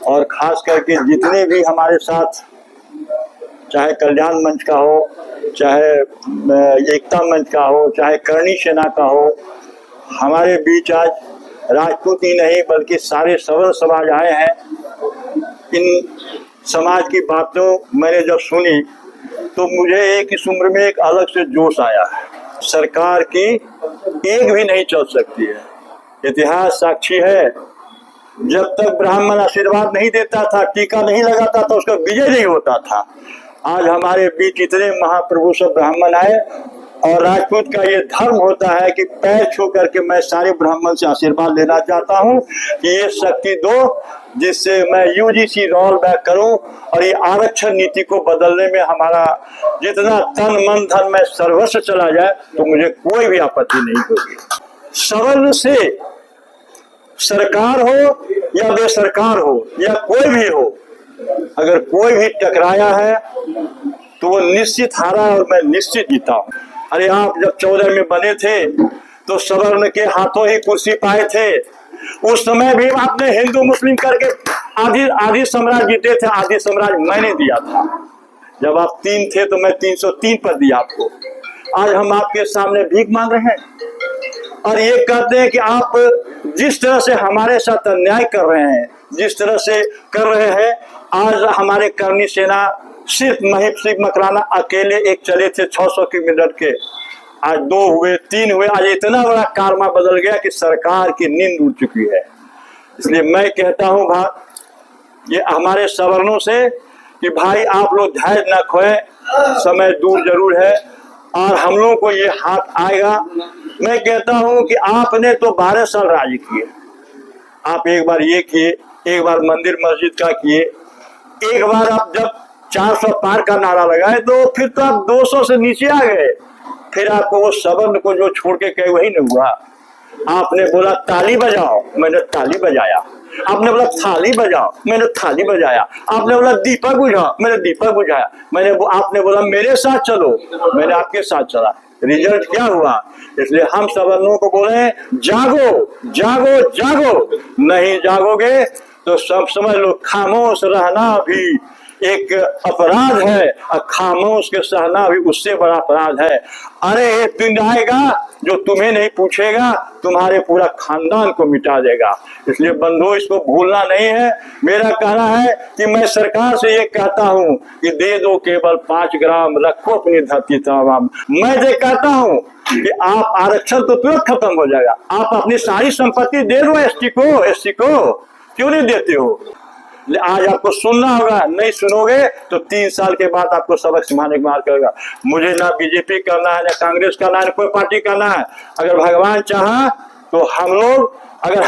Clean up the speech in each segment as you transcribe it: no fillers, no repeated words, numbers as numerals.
और खास करके जितने भी हमारे साथ, चाहे कल्याण मंच का हो, चाहे एकता मंच का हो, चाहे करणी सेना का हो, हमारे बीच आज राजपूत ही नहीं बल्कि सारे सवर्ण समाज आए हैं। इन समाज की बातों मैंने जब सुनी तो मुझे एक इस उम्र में एक अलग से जोश आया। सरकार की एक भी नहीं चल सकती है, इतिहास साक्षी है। जब तक ब्राह्मण आशीर्वाद नहीं देता था, टीका नहीं लगाता था, उसका विजय नहीं होता था। आज हमारे बीच इतने महाप्रभु सब ब्राह्मण आए और राजपूत का ये धर्म होता है कि पैर छू करके मैं सारे ब्राह्मण से आशीर्वाद लेना चाहता हूँ कि ये शक्ति दो जिससे मैं यूजीसी रोल बैक करूं और ये आरक्षण नीति को बदलने में हमारा जितना तन मन धन में सर्वस्व चला जाए तो मुझे कोई भी आपत्ति नहीं होगी। सवर्ण से सरकार हो या बेसरकार हो या कोई भी हो, अगर कोई भी टकराया है तो वो निश्चित हारा और मैं निश्चित जीता हूं। अरे आप जब 14 में बने थे तो सवर्ण के हाथों ही कुर्सी पाए थे। उस समय भी आपने हिंदू मुस्लिम करके आदि सम्राट जीते थे। आदि सम्राट मैंने दिया था। जब आप 3 थे तो मैं 303 पर दिया आपको। आज हम आपके सामने भीख मांग रहे हैं और ये कहते हैं कि आप जिस तरह से हमारे साथ अन्याय कर रहे हैं, जिस तरह से कर रहे हैं, आज हमारे करणी सेना सिर्फ महिप मकराना अकेले एक चले थे 600 किलोमीटर के, आज 2 हुए, 3 हुए। आज इतना बड़ा कारवा बदल गया कि सरकार की नींद उड़ चुकी है। इसलिए मैं कहता हूं ये हमारे सवर्णों से कि भाई आप लोग धैर्य न खोए, समय दूर जरूर है और हम लोगों को ये हाथ आएगा। मैं कहता हूं कि आपने तो 12 साल राज किए। आप एक बार ये किए, एक बार मंदिर मस्जिद का किए, एक बार आप जब 400 पार का नारा लगाए तो फिर तो आप 200 से नीचे आ गए। फिर आपको वो सवर्ण को जो छोड़ के कहे वही नहीं हुआ। आपने बोला ताली बजाओ, मैंने ताली बजाया। आपने बोला थाली बजाओ, मैंने थाली बजाया। आपने बोला दीपक बुझाओ, मैंने दीपक बुझाया। आपने बोला मेरे साथ चलो, मैंने आपके साथ चला। रिजल्ट क्या हुआ? इसलिए हम सवर्णों को बोले जागो जागो जागो। नहीं जागोगे तो सब समझ लो खामोश रहना भी एक अपराध है और खामोश के सहना भी उससे बड़ा अपराध है। अरे एक दिन आएगा जो तुम्हें नहीं पूछेगा, तुम्हारे पूरा खानदान को मिटा देगा। इसलिए बंधु इसको भूलना नहीं है। मेरा कहना है कि मैं सरकार से ये कहता हूँ कि दे दो केवल 5 ग्राम, रखो अपनी धरती तमाम। मैं ये कहता हूँ कि आप आरक्षण तो तुरंत खत्म हो जाएगा। आप अपनी सारी संपत्ति दे दो एसटी को क्यों नहीं देते हो? आज आपको सुनना होगा, नहीं सुनोगे तो 3 साल के बाद आपको सबक सिखाने की बात करेगा। मुझे ना बीजेपी करना है, ना कांग्रेस करना है, ना कोई पार्टी करना है। अगर भगवान चाहा तो हम लोग अगर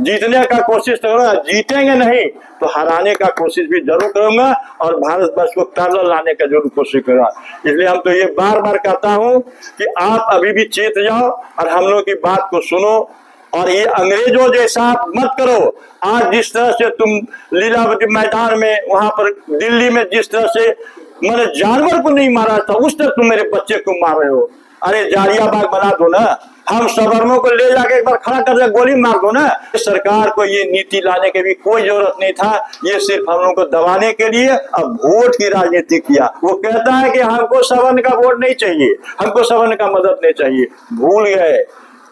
जीतने का कोशिश करूंगा, जीतेंगे नहीं तो हराने का कोशिश भी जरूर करूंगा और भारतवर्ष को पैदल लाने का जरूर कोशिश करूंगा। इसलिए हम तो ये बार बार कहता हूं कि आप अभी भी चेत जाओ और हम लोग की बात को सुनो और ये अंग्रेजों जैसा मत करो। आज जिस तरह से तुम लीलावती मैदान में, वहां पर दिल्ली में जिस तरह से मैंने जानवर को नहीं मारा था, उस तरह तुम मेरे बच्चे को मार रहे हो। अरे जालियाबाग बना दो ना, हम सवर्णों को ले जाके एक बार खड़ा कर गोली मार दो ना। सरकार को ये नीति लाने की भी कोई जरूरत नहीं था। ये सिर्फ हम लोगों को दबाने के लिए अब वोट की राजनीति किया। वो कहता है कि हमको सवर्ण का वोट नहीं चाहिए, हमको सवर्ण का मदद नहीं चाहिए। भूल गए,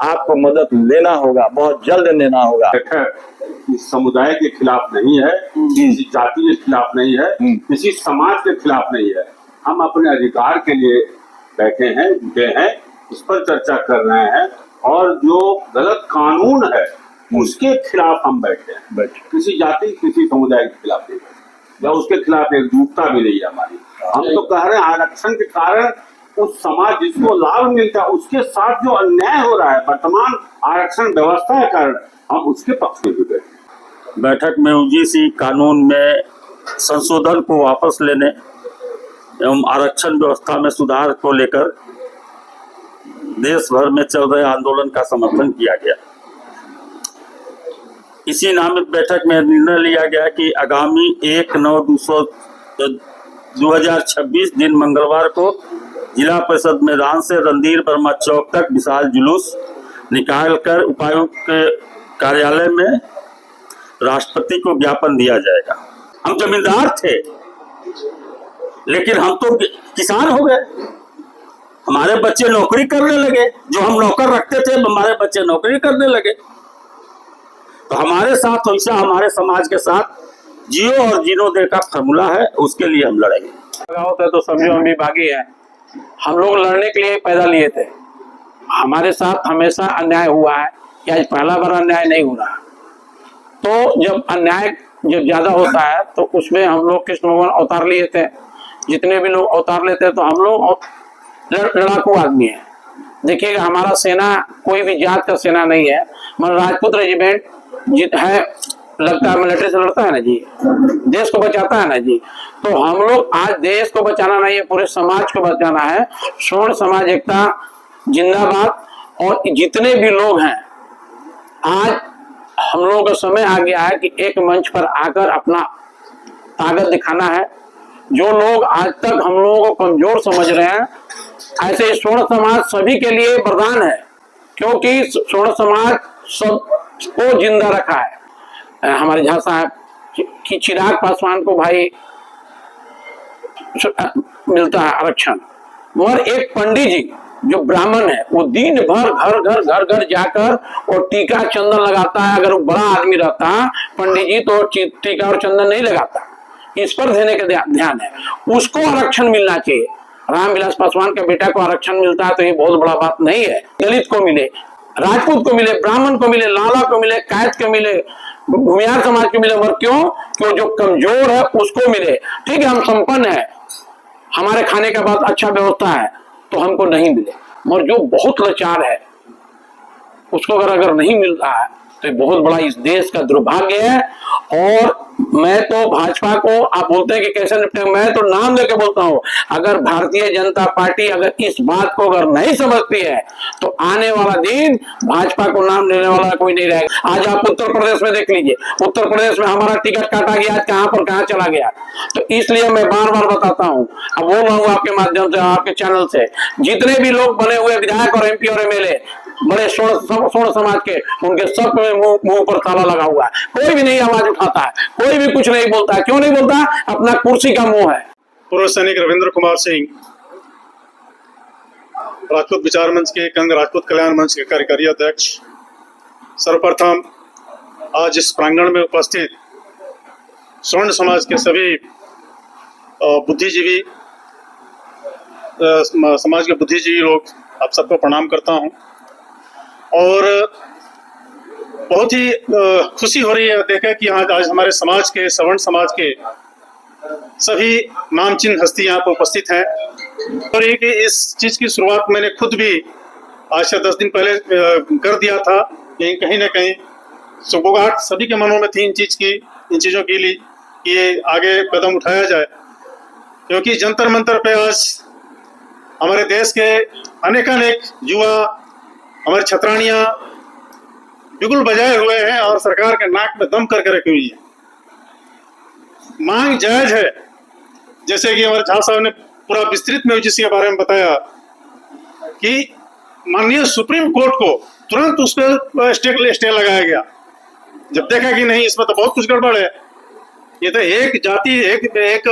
आपको मदद लेना होगा, बहुत जल्द लेना होगा। इस समुदाय के खिलाफ नहीं है, किसी जाति के खिलाफ नहीं है, किसी समाज के खिलाफ नहीं है। हम अपने अधिकार के लिए बैठे हैं, जुटे हैं, उस पर चर्चा कर रहे हैं और जो गलत कानून है उसके खिलाफ हम बैठे हैं। किसी जाति किसी समुदाय के खिलाफ नहीं या उसके खिलाफ एकजुटता भी नहीं है हमारी। हम तो कह रहे हैं आरक्षण के कारण उस समाज जिसको लाभ मिलता है उसके साथ जो अन्याय हो रहा है वर्तमान आरक्षण व्यवस्था के कारण, हम उसके पक्ष में भी बैठे। बैठक में यूजीसी कानून में संशोधन को वापस लेने एवं आरक्षण व्यवस्था में सुधार को लेकर देश भर में चल रहे आंदोलन का समर्थन किया गया। इसी नामित बैठक में निर्णय लिया गया कि आगामी 1/9/2026 दिन मंगलवार को जिला परिषद मैदान से रणधीर वर्मा चौक तक विशाल जुलूस निकालकर उपायुक्त के कार्यालय में राष्ट्रपति को ज्ञापन दिया जाएगा। हम जमींदार थे, लेकिन हम तो किसान हो गए। हमारे बच्चे नौकरी करने लगे, जो हम नौकर रखते थे हमारे बच्चे नौकरी करने लगे। तो हमारे साथ वैसा हमारे समाज के साथ जियो और जीनो दे का फॉर्मूला है, उसके लिए हम लड़ेंगे। होता है तो सभी हम भी बागी हैं। हम लोग लड़ने के लिए पैदा लिए थे। हमारे साथ हमेशा अन्याय हुआ है, या पहला बार अन्याय नहीं हो रहा। तो जब अन्याय जब ज्यादा होता है तो उसमें हम लोग कृष्ण भगवान अवतार लिए थे। जितने भी लोग अवतार लेते हैं तो हम लोग लड़ाकू आदमी है। देखिएगा, हमारा सेना कोई भी जात का सेना नहीं है, मगर राजपूत रेजिमेंट है, लगता है मिलिट्री से लड़ता है ना जी, देश को बचाता है ना जी। तो हम लोग आज देश को बचाना नहीं है, पूरे समाज को बचाना है। स्वर्ण समाज एकता जिंदाबाद। और जितने भी लोग हैं, आज हम लोगों का समय आ गया है कि एक मंच पर आकर अपना ताकत दिखाना है। जो लोग आज तक हम लोगों को कमजोर समझ रहे हैं, ऐसे स्वर्ण समाज सभी के लिए वरदान है, क्योंकि स्वर्ण समाज सबको जिंदा रखा है। हमारे झा साहब कि चिराग पासवान को भाई मिलता है आरक्षण, मगर एक पंडित जी जो ब्राह्मण है वो दिन भर घर घर जाकर और टीका चंदन लगाता है। अगर वो बड़ा आदमी रहता पंडित जी तो टीका और चंदन नहीं लगाता। इस पर देने का ध्यान है, उसको आरक्षण मिलना चाहिए। रामविलास पासवान के बेटा को आरक्षण मिलता है तो ये बहुत बड़ा बात नहीं है। दलित को मिले, राजपूत को मिले, ब्राह्मण को मिले, लाला को मिले, कैद को मिले, भूमियार समाज को मिले, मगर क्यों जो कमजोर है उसको मिले। ठीक है, हम संपन्न है, हमारे खाने का बहुत अच्छा व्यवस्था है, तो हमको नहीं मिले। मगर जो बहुत लाचार है उसको अगर नहीं मिल रहा है तो बहुत बड़ा इस देश का दुर्भाग्य है। और मैं तो भाजपा को, आप बोलते हैं कि कैसे निपटेंगे, मैं तो नाम लेके बोलता हूं, अगर भारतीय जनता पार्टी अगर इस बात को अगर नहीं समझती है तो आने वाला दिन भाजपा को नाम लेने वाला कोई नहीं रहेगा। आज आप उत्तर प्रदेश में देख लीजिए, उत्तर प्रदेश में हमारा टिकट काटा गया, आज कहां पर कहां चला गया। तो इसलिए मैं बार बार बताता हूं, अब बोल रहा हूं आपके माध्यम से, आपके चैनल से, जितने भी लोग बने हुए विधायक और MP और MLA बड़े स्वर्ण समाज के, उनके सब मुंह पर ताला लगा हुआ है। कोई भी नहीं आवाज उठाता है, कोई भी कुछ नहीं बोलता है। क्यों नहीं बोलता? अपना कुर्सी का मोह है। पूर्व सैनिक रविंद्र कुमार सिंह, राजपूत विचार मंच के कंग राजपूत कल्याण मंच के कार्यकारी अध्यक्ष। सर्वप्रथम आज इस प्रांगण में उपस्थित स्वर्ण समाज के सभी बुद्धिजीवी, समाज के बुद्धिजीवी लोग, आप सबको प्रणाम करता हूं। और बहुत ही खुशी हो रही है देखे कि आज हमारे समाज के, सवर्ण समाज के सभी नामचीन हस्ती यहाँ पर उपस्थित हैं। और ये कि इस चीज़ की शुरुआत मैंने खुद भी आज से 10 दिन पहले कर दिया था, लेकिन कहीं ना कहीं सुबुगाहट सभी के मनों में थी इन चीज़ों के लिए कि ये आगे कदम उठाया जाए। क्योंकि जंतर मंतर पे आज हमारे देश के अनेकानेक युवा, हमारी छतरानियाँ बिल्कुल बजाए हुए हैं और सरकार के नाक में दम करके रखी हुई है। मांग जायज है, जैसे कि हमारे झा साहब ने पूरा विस्तृत में जिसके बारे में बताया कि माननीय सुप्रीम कोर्ट को तुरंत उस पर स्टे लगाया गया। जब देखा कि नहीं, इसमें तो बहुत कुछ गड़बड़ है, ये तो एक जाति, एक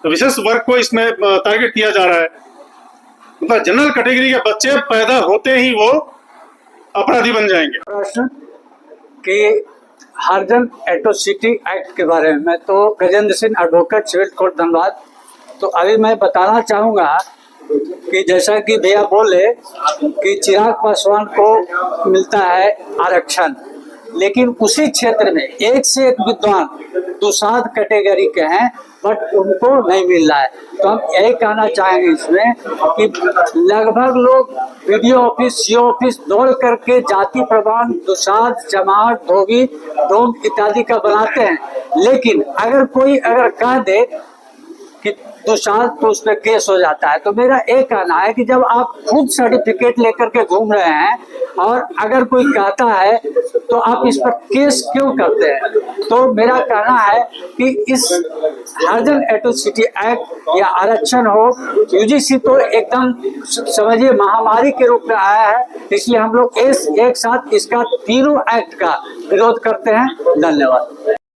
विशेष वर्ग को इसमें टारगेट किया जा रहा है। मतलब जनरल कैटेगरी के बच्चे पैदा होते ही वो अपराधी बन जाएंगे। प्रश्न कि हरिजन एट्रोसिटी एक्ट के बारे में, तो Gajendra Singh, advocate, civil court, Dhanbad. तो अभी मैं बताना चाहूँगा कि जैसा कि भैया बोले कि चिराग पासवान को मिलता है आरक्षण, लेकिन उसी क्षेत्र में एक से एक विद्वान दुसाध कैटेगरी के हैं, बट उनको नहीं मिल रहा है। तो हम यही कहना चाहेंगे इसमें कि लगभग लोग BDO ऑफिस, CO ऑफिस दौड़ करके जाति प्रमाण दुसाध, जमात, धोबी, डोम इत्यादि का बनाते हैं, लेकिन अगर कोई कह दे कि दुसाध तो उस पर केस हो जाता है। तो मेरा एक कहना है कि जब आप खुद सर्टिफिकेट लेकर के घूम रहे हैं और अगर कोई कहता है तो आप इस पर केस क्यों करते हैं? तो मेरा कहना है कि इस हरिजन एट्रोसिटी एक्ट या आरक्षण हो, UGC तो एकदम समझिए महामारी के रूप में आया है, इसलिए हम लोग एक साथ इसका तीनों एक्ट का विरोध करते हैं। धन्यवाद।